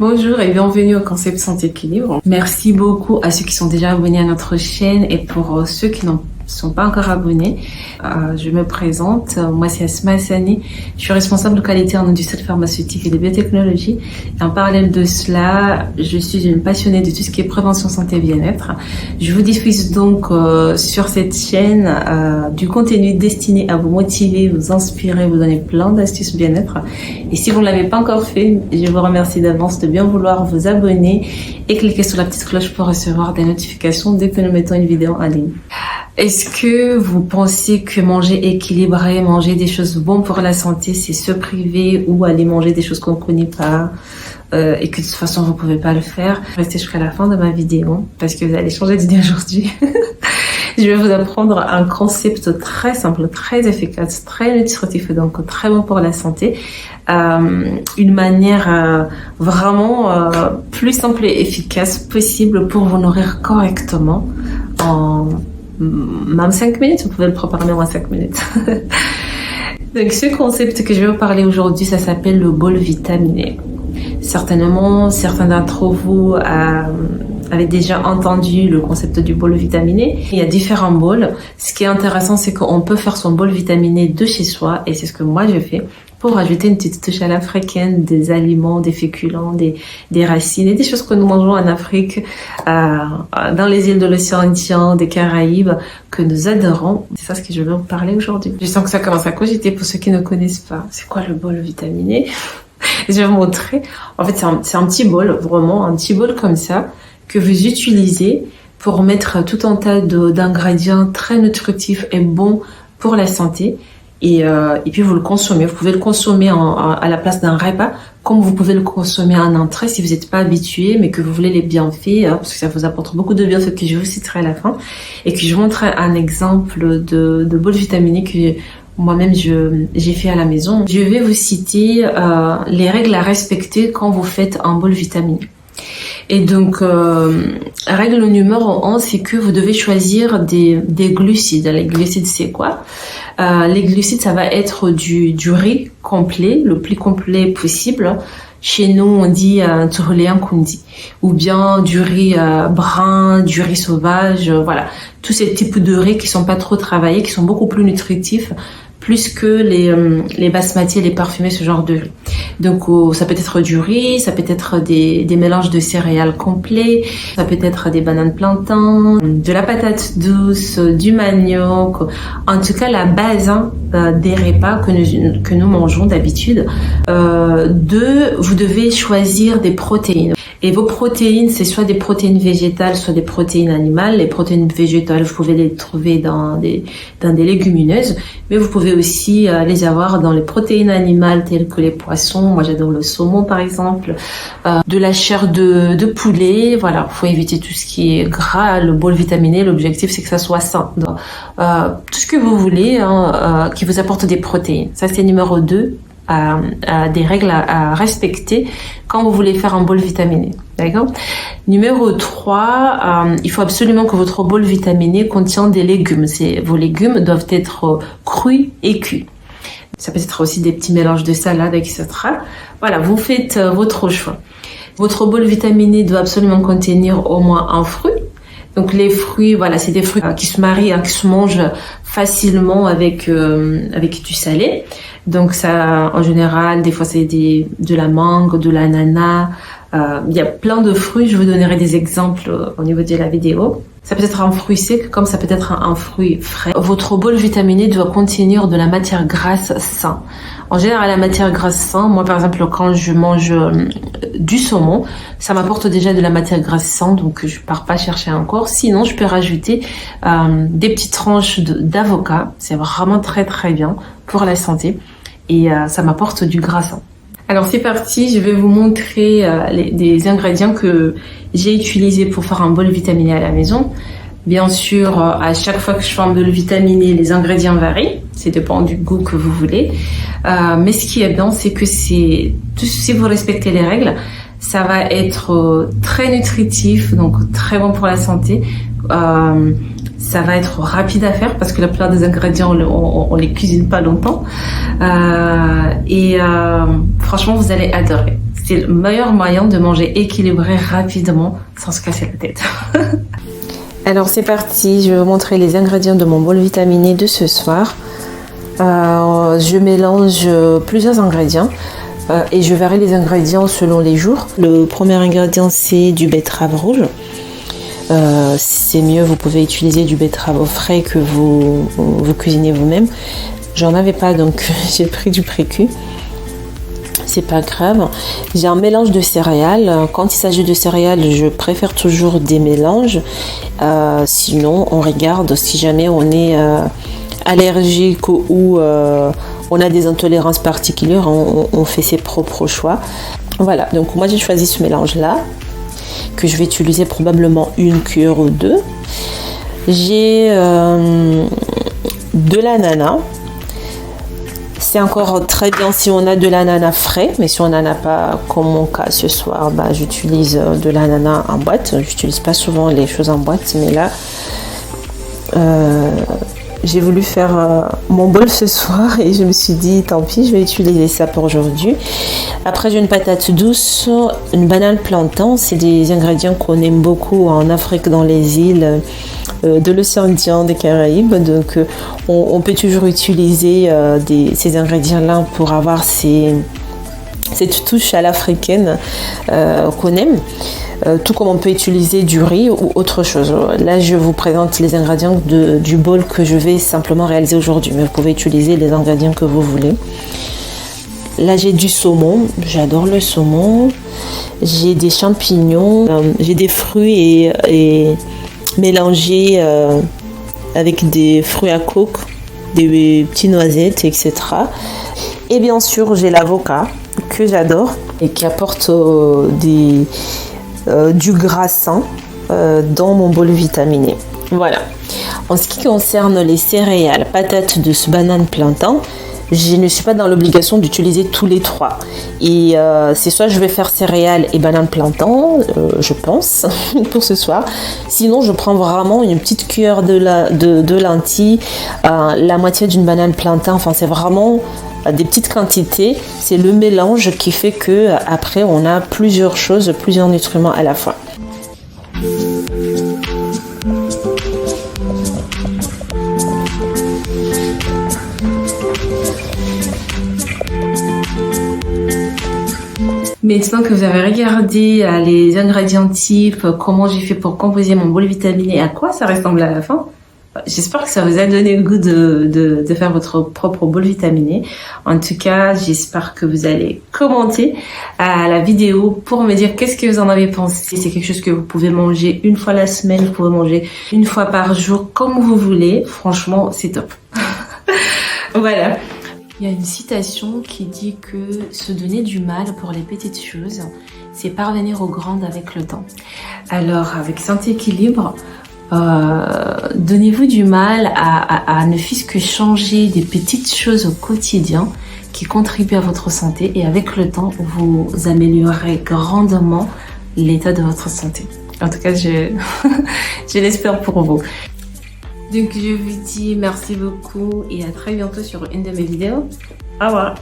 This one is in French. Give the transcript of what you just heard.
Bonjour et bienvenue au Concept Santé Équilibre. Merci beaucoup à ceux qui sont déjà abonnés à notre chaîne et pour ceux qui n'en sont pas encore abonnés. Je me présente, moi c'est Asma Hassani, je suis responsable de qualité en industrie pharmaceutique et de biotechnologie. Et en parallèle de cela, je suis une passionnée de tout ce qui est prévention santé et bien-être. Je vous diffuse donc sur cette chaîne du contenu destiné à vous motiver, vous inspirer, vous donner plein d'astuces bien-être. Et si vous ne l'avez pas encore fait, je vous remercie d'avance de bien vouloir vous abonner et cliquer sur la petite cloche pour recevoir des notifications dès que nous mettons une vidéo en ligne. Est-ce que vous pensez que manger équilibré, manger des choses bonnes pour la santé, c'est se priver ou aller manger des choses qu'on ne connaît pas et que de toute façon vous ne pouvez pas le faire? Restez jusqu'à la fin de ma vidéo parce que vous allez changer d'idée aujourd'hui. Je vais vous apprendre un concept très simple, très efficace, très nutritif et donc très bon pour la santé. Une manière vraiment plus simple et efficace possible pour vous nourrir correctement en même 5 minutes, vous pouvez le préparer en 5 minutes. Donc ce concept que je vais vous parler aujourd'hui, ça s'appelle le bol vitaminé. Certainement, certains d'entre vous avaient déjà entendu le concept du bol vitaminé. Il y a différents bols. Ce qui est intéressant, c'est qu'on peut faire son bol vitaminé de chez soi, et c'est ce que moi je fais, pour ajouter une petite touche à l'africaine, des aliments, des féculents, des racines et des choses que nous mangeons en Afrique, dans les îles de l'océan Indien, des Caraïbes, que nous adorons. C'est ça ce que je vais vous parler aujourd'hui. Je sens que ça commence à cogiter pour ceux qui ne connaissent pas. C'est quoi le bol vitaminé? Je vais vous montrer. En fait, c'est un petit bol, vraiment un petit bol comme ça, que vous utilisez pour mettre tout un tas d'ingrédients très nutritifs et bons pour la santé. Et puis vous le consommez. Vous pouvez le consommer à la place d'un repas, comme vous pouvez le consommer en entrée si vous n'êtes pas habitué, mais que vous voulez les bienfaits, parce que ça vous apporte beaucoup de bienfaits que je vous citerai à la fin. Et que je vous montrerai un exemple de bol vitaminé que moi-même j'ai fait à la maison. Je vais vous citer les règles à respecter quand vous faites un bol vitaminé. Et donc, règle numéro 1, c'est que vous devez choisir des glucides. Les glucides, c'est quoi? Les glucides, ça va être du riz complet, le plus complet possible. Chez nous, on dit tourléen kundi, ou bien du riz brun, du riz sauvage, voilà. Tous ces types de riz qui sont pas trop travaillés, qui sont beaucoup plus nutritifs, plus que les basmati et les parfumés, ce genre de riz. Donc ça peut être du riz, ça peut être des mélanges de céréales complets, ça peut être des bananes plantains, de la patate douce, du manioc. En tout cas, la base des repas que nous mangeons d'habitude. Vous devez choisir des protéines. Et vos protéines, c'est soit des protéines végétales, soit des protéines animales. Les protéines végétales, vous pouvez les trouver dans des légumineuses, mais vous pouvez aussi les avoir dans les protéines animales telles que les poissons. Moi, j'adore le saumon, par exemple. De la chair de poulet. Voilà, faut éviter tout ce qui est gras. Le bol vitaminé, l'objectif, c'est que ça soit sain. Donc, tout ce que vous voulez qui vous apporte des protéines. Ça, c'est numéro 2. Des règles à respecter quand vous voulez faire un bol vitaminé. D'accord? Numéro 3, il faut absolument que votre bol vitaminé contienne des légumes. Vos légumes doivent être crus et cuits. Ça peut être aussi des petits mélanges de salade, etc. Voilà, vous faites votre choix. Votre bol vitaminé doit absolument contenir au moins un fruit. Donc les fruits, voilà, c'est des fruits qui se marient, qui se mangent facilement avec du salé. Donc ça, en général, des fois c'est de la mangue, de l'ananas. Il y a plein de fruits. Je vous donnerai des exemples au niveau de la vidéo. Ça peut être un fruit sec, comme ça peut être un fruit frais. Votre bol vitaminé doit contenir de la matière grasse saine. En général, la matière grasse saine, moi par exemple, quand je mange du saumon, ça m'apporte déjà de la matière grasse saine, donc je pars pas chercher encore. Sinon, je peux rajouter des petites tranches d'avocat. C'est vraiment très très bien pour la santé et ça m'apporte du gras sain. Alors c'est parti, je vais vous montrer des ingrédients que j'ai utilisés pour faire un bol vitaminé à la maison. Bien sûr, à chaque fois que je fais un bol vitaminé, les ingrédients varient. Ça dépend du goût que vous voulez. Mais ce qui est bien, c'est que si vous respectez les règles, ça va être très nutritif, donc très bon pour la santé. Ça va être rapide à faire parce que la plupart des ingrédients, on les cuisine pas longtemps. Franchement, vous allez adorer. c'est le meilleur moyen de manger équilibré rapidement sans se casser la tête. Alors c'est parti, je vais vous montrer les ingrédients de mon bol vitaminé de ce soir. Je mélange plusieurs ingrédients et je varie les ingrédients selon les jours. Le premier ingrédient c'est du betterave rouge. C'est mieux, vous pouvez utiliser du betterave au frais que vous cuisinez vous-même. J'en avais pas donc j'ai pris du précu. C'est pas grave. J'ai un mélange de céréales. Quand il s'agit de céréales, je préfère toujours des mélanges. Sinon, on regarde si jamais on est allergique ou on a des intolérances particulières, on fait ses propres choix. Voilà, donc moi j'ai choisi ce mélange-là, que je vais utiliser probablement une cuillère ou deux. J'ai de l'ananas. C'est encore très bien si on a de l'ananas frais, mais si on n'en a pas, comme mon cas ce soir, j'utilise de l'ananas en boîte. J'utilise pas souvent les choses en boîte, mais là, j'ai voulu faire mon bol ce soir et je me suis dit, tant pis, je vais utiliser ça pour aujourd'hui. Après, j'ai une patate douce, une banane plantain. C'est des ingrédients qu'on aime beaucoup en Afrique, dans les îles de l'océan Indien, des Caraïbes. Donc, on peut toujours utiliser ces ingrédients-là pour avoir cette touche à l'africaine qu'on aime. Tout comme on peut utiliser du riz ou autre chose. Là, je vous présente les ingrédients du bol que je vais simplement réaliser aujourd'hui. Mais vous pouvez utiliser les ingrédients que vous voulez. Là, j'ai du saumon. J'adore le saumon. J'ai des champignons. J'ai des fruits et mélangés avec des fruits à coque, des petites noisettes, etc. Et bien sûr, j'ai l'avocat que j'adore et qui apporte du gras sain dans mon bol vitaminé. Voilà. En ce qui concerne les céréales, patates douces, banane, plantain, je ne suis pas dans l'obligation d'utiliser tous les trois. Et c'est soit je vais faire céréales et banane plantain, je pense, pour ce soir. Sinon, je prends vraiment une petite cuillère de lentilles, la moitié d'une banane plantain. Enfin, c'est vraiment des petites quantités. C'est le mélange qui fait que après on a plusieurs choses, plusieurs nutriments à la fois. Maintenant que vous avez regardé les ingrédients types, comment j'ai fait pour composer mon bol vitaminé, à quoi ça ressemble à la fin, j'espère que ça vous a donné le goût de faire votre propre bol vitaminé. En tout cas, j'espère que vous allez commenter à la vidéo pour me dire qu'est-ce que vous en avez pensé. C'est quelque chose que vous pouvez manger une fois la semaine, vous pouvez manger une fois par jour, comme vous voulez. Franchement, c'est top. Voilà. Il y a une citation qui dit que se donner du mal pour les petites choses, c'est parvenir aux grandes avec le temps. Alors, avec Santé Équilibre, donnez-vous du mal à ne fût-ce que changer des petites choses au quotidien qui contribuent à votre santé, et avec le temps, vous améliorerez grandement l'état de votre santé. En tout cas, je l'espère pour vous. Donc je vous dis merci beaucoup et à très bientôt sur une de mes vidéos. Au revoir.